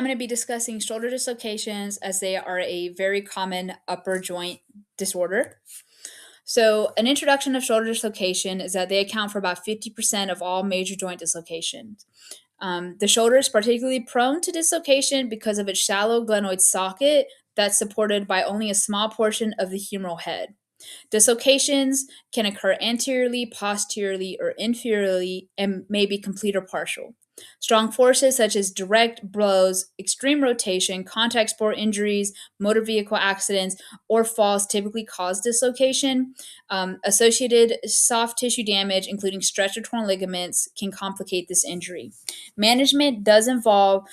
I'm going to be discussing shoulder dislocations as they are a very common upper joint disorder. So, an introduction of shoulder dislocation is that they account for about 50% of all major joint dislocations. The shoulder is particularly prone to dislocation because of its shallow glenoid socket that's supported by only a small portion of the humeral head. Dislocations can occur anteriorly, posteriorly, or inferiorly and may be complete or partial. Strong forces such as direct blows, extreme rotation, contact sport injuries, motor vehicle accidents, or falls typically cause dislocation. Associated soft tissue damage, including stretched or torn ligaments, can complicate this injury. Management does involve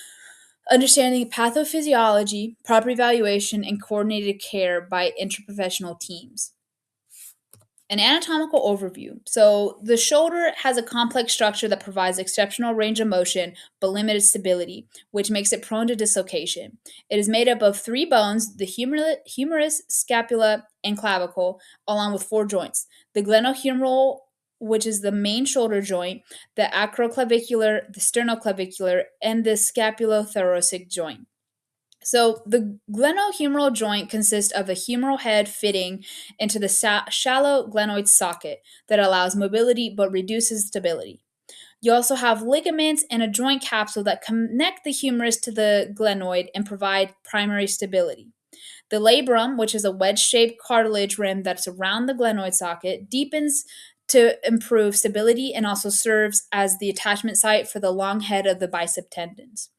understanding pathophysiology, proper evaluation, and coordinated care by interprofessional teams. An anatomical overview. So, the shoulder has a complex structure that provides exceptional range of motion but limited stability, which makes it prone to dislocation. It is made up of three bones: the humerus, scapula, and clavicle, along with four joints: the glenohumeral, which is the main shoulder joint, the acroclavicular, the sternoclavicular, and the scapulothoracic joint. So the glenohumeral joint consists of a humeral head fitting into the shallow glenoid socket that allows mobility but reduces stability. You also have ligaments and a joint capsule that connect the humerus to the glenoid and provide primary stability. The labrum, which is a wedge-shaped cartilage rim that's around the glenoid socket, deepens to improve stability and also serves as the attachment site for the long head of the bicep tendons.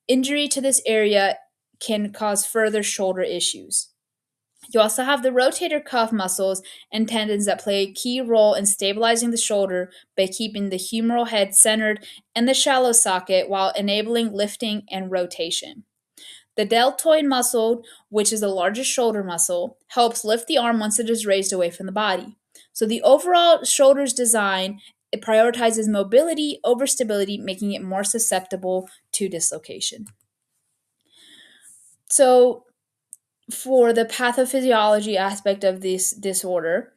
Injury to this area can cause further shoulder issues. You also have the rotator cuff muscles and tendons that play a key role in stabilizing the shoulder by keeping the humeral head centered in the shallow socket while enabling lifting and rotation. The deltoid muscle, which is the largest shoulder muscle, helps lift the arm once it is raised away from the body. So the overall shoulder's design, it prioritizes mobility over stability, making it more susceptible to dislocation. So, for the pathophysiology aspect of this disorder,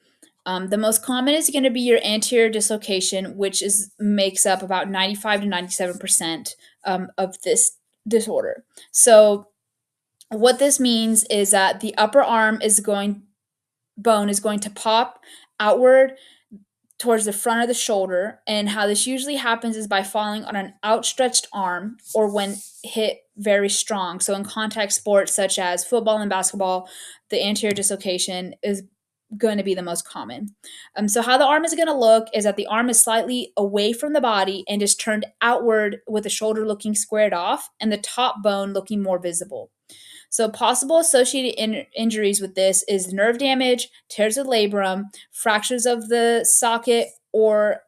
the most common is going to be your anterior dislocation, which makes up about 95 to 97% of this disorder. So, what this means is that the upper arm bone is going to pop outward towards the front of the shoulder, and how this usually happens is by falling on an outstretched arm or when hit very strong. So in contact sports such as football and basketball, the anterior dislocation is going to be the most common. So how the arm is going to look is that the arm is slightly away from the body and is turned outward with the shoulder looking squared off and the top bone looking more visible. So, possible associated injuries with this is nerve damage, tears of labrum, fractures of the socket, or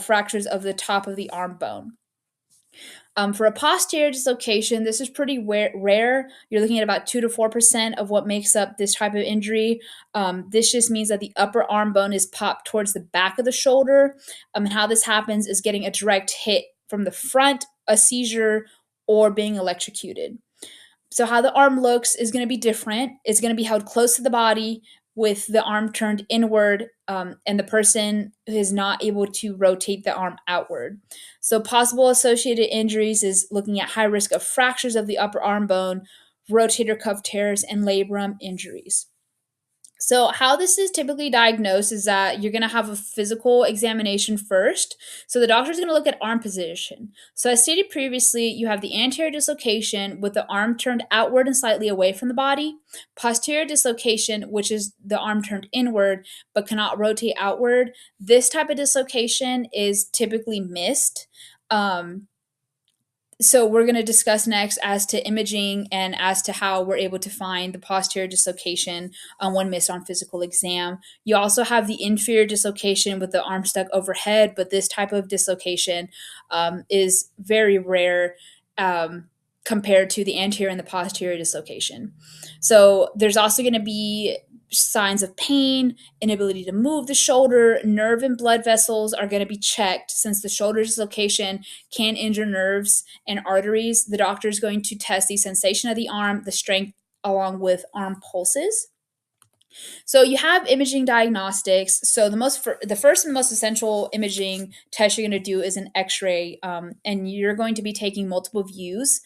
fractures of the top of the arm bone. For a posterior dislocation, this is pretty rare. You're looking at about 2 to 4% of what makes up this type of injury. This just means that the upper arm bone is popped towards the back of the shoulder. And how this happens is getting a direct hit from the front, a seizure, or being electrocuted. So how the arm looks is going to be different. It's going to be held close to the body with the arm turned inward, and the person is not able to rotate the arm outward. So possible associated injuries is looking at high risk of fractures of the upper arm bone, rotator cuff tears, and labrum injuries. So, how this is typically diagnosed is that you're going to have a physical examination first. So, the doctor is going to look at arm position. So, as stated previously, you have the anterior dislocation with the arm turned outward and slightly away from the body, posterior dislocation, which is the arm turned inward but cannot rotate outward. This type of dislocation is typically missed. So we're going to discuss next as to imaging and as to how we're able to find the posterior dislocation when missed on physical exam. You also have the inferior dislocation with the arm stuck overhead, but this type of dislocation is very rare compared to the anterior and the posterior dislocation. So there's also going to be signs of pain, inability to move the shoulder, nerve and blood vessels are going to be checked since the shoulder dislocation can injure nerves and arteries. The doctor is going to test the sensation of the arm, the strength, along with arm pulses. So you have imaging diagnostics. So the first and most essential imaging test you're going to do is an X-ray, and you're going to be taking multiple views.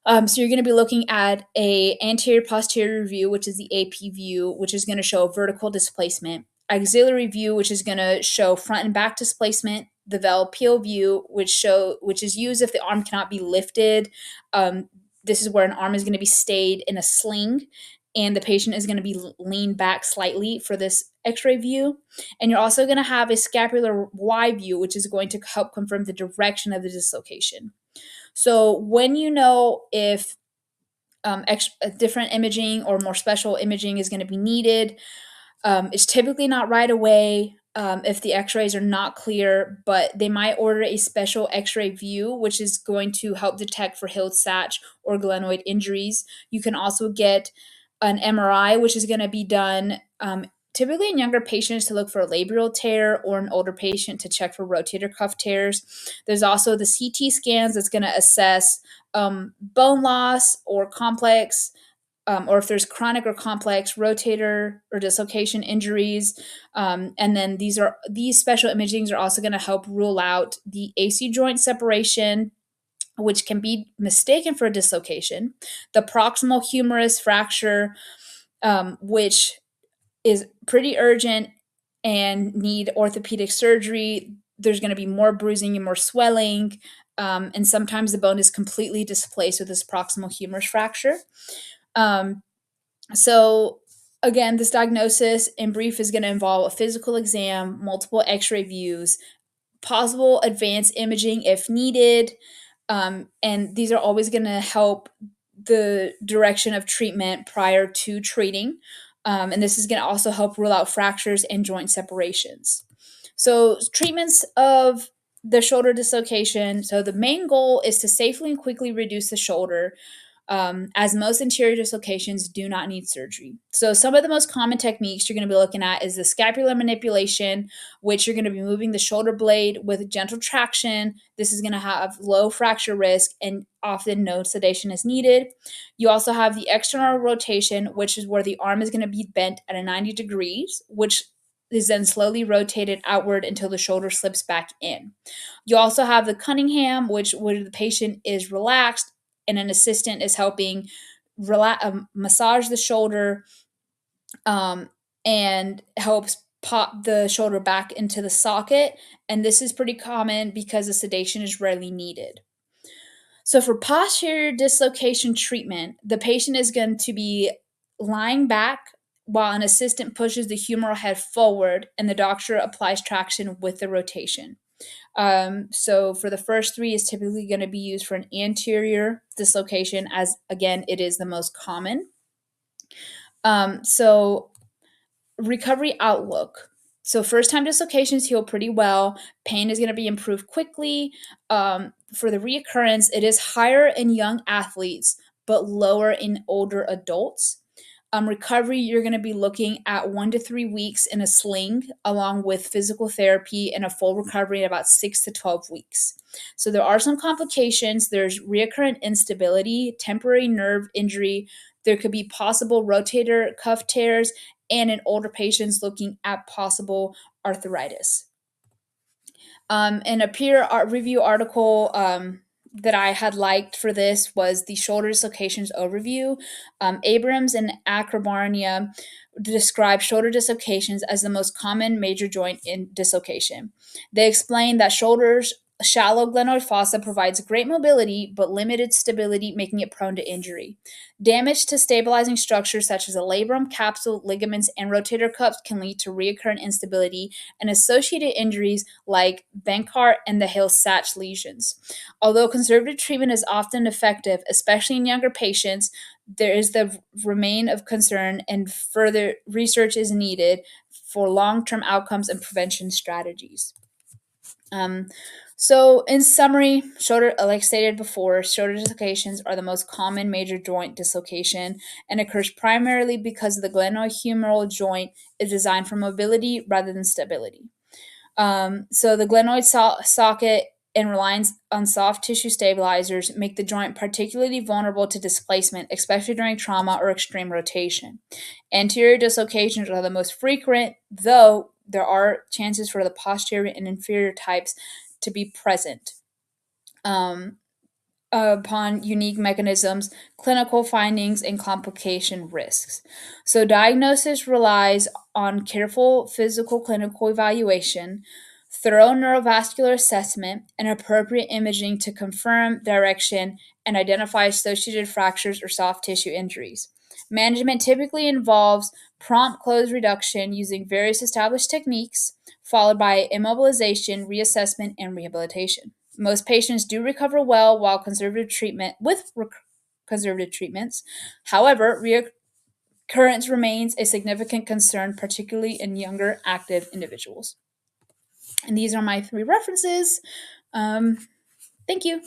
So you're going to be looking at a anterior posterior view, which is the AP view, which is going to show vertical displacement. Auxiliary view, which is going to show front and back displacement. The Val-Peel view, which is used if the arm cannot be lifted. This is where an arm is going to be stayed in a sling, and the patient is going to be leaned back slightly for this X-ray view. And you're also going to have a scapular Y view, which is going to help confirm the direction of the dislocation. So when you know if different imaging or more special imaging is going to be needed, it's typically not right away if the x-rays are not clear, but they might order a special x-ray view, which is going to help detect for Hill-Sachs or glenoid injuries. You can also get an MRI, which is going to be done typically in younger patients to look for a labial tear, or an older patient to check for rotator cuff tears. There's also the CT scans that's going to assess bone loss or complex, or if there's chronic or complex rotator or dislocation injuries. And then these special imagings are also going to help rule out the AC joint separation, which can be mistaken for a dislocation, the proximal humerus fracture, which is pretty urgent and need orthopedic surgery. There's going to be more bruising and more swelling, and sometimes the bone is completely displaced with this proximal humerus fracture. So again, this diagnosis in brief is going to involve a physical exam, multiple x-ray views, possible advanced imaging if needed, and these are always going to help the direction of treatment prior to treating. And this is going to also help rule out fractures and joint separations. So treatments of the shoulder dislocation. So the main goal is to safely and quickly reduce the shoulder, as most anterior dislocations do not need surgery. So some of the most common techniques you're going to be looking at is the scapular manipulation, which you're going to be moving the shoulder blade with gentle traction. This is going to have low fracture risk and often no sedation is needed. You also have the external rotation, which is where the arm is going to be bent at a 90 degrees, which is then slowly rotated outward until the shoulder slips back in. You also have the Cunningham, where the patient is relaxed and an assistant is helping massage the shoulder, and helps pop the shoulder back into the socket. And this is pretty common because the sedation is rarely needed. So for posterior dislocation treatment, the patient is going to be lying back while an assistant pushes the humeral head forward and the doctor applies traction with the rotation. So for the first three is typically going to be used for an anterior dislocation, as again, it is the most common. So recovery outlook. So first time dislocations heal pretty well. Pain is going to be improved quickly. For the reoccurrence, it is higher in young athletes, but lower in older adults. Recovery, you're going to be looking at 1 to 3 weeks in a sling, along with physical therapy, and a full recovery in about 6 to 12 weeks. So there are some complications. There's recurrent instability, temporary nerve injury. There could be possible rotator cuff tears, and in older patients looking at possible arthritis. In a peer review article that I had liked for this was the shoulder dislocations overview. Abrams and Akrabarnia describe shoulder dislocations as the most common major joint in dislocation. They explain that shoulders shallow glenoid fossa provides great mobility but limited stability, making it prone to injury. Damage to stabilizing structures such as a labrum, capsule, ligaments, and rotator cuffs can lead to recurrent instability and associated injuries like Bankart and the Hill-Sachs lesions. Although conservative treatment is often effective, especially in younger patients, there is the remain of concern, and further research is needed for long-term outcomes and prevention strategies. So in summary, like stated before, shoulder dislocations are the most common major joint dislocation and occurs primarily because the glenohumeral joint is designed for mobility rather than stability. So the glenoid socket and reliance on soft tissue stabilizers make the joint particularly vulnerable to displacement, especially during trauma or extreme rotation. Anterior dislocations are the most frequent, though there are chances for the posterior and inferior types to be present. upon unique mechanisms, clinical findings, and complication risks. So, diagnosis relies on careful physical clinical evaluation, thorough neurovascular assessment, and appropriate imaging to confirm direction and identify associated fractures or soft tissue injuries. Management typically involves prompt close reduction using various established techniques, followed by immobilization, reassessment, and rehabilitation. Most patients do recover well while conservative treatments. However, reoccurrence remains a significant concern, particularly in younger active individuals. And these are my 3 references. Thank you.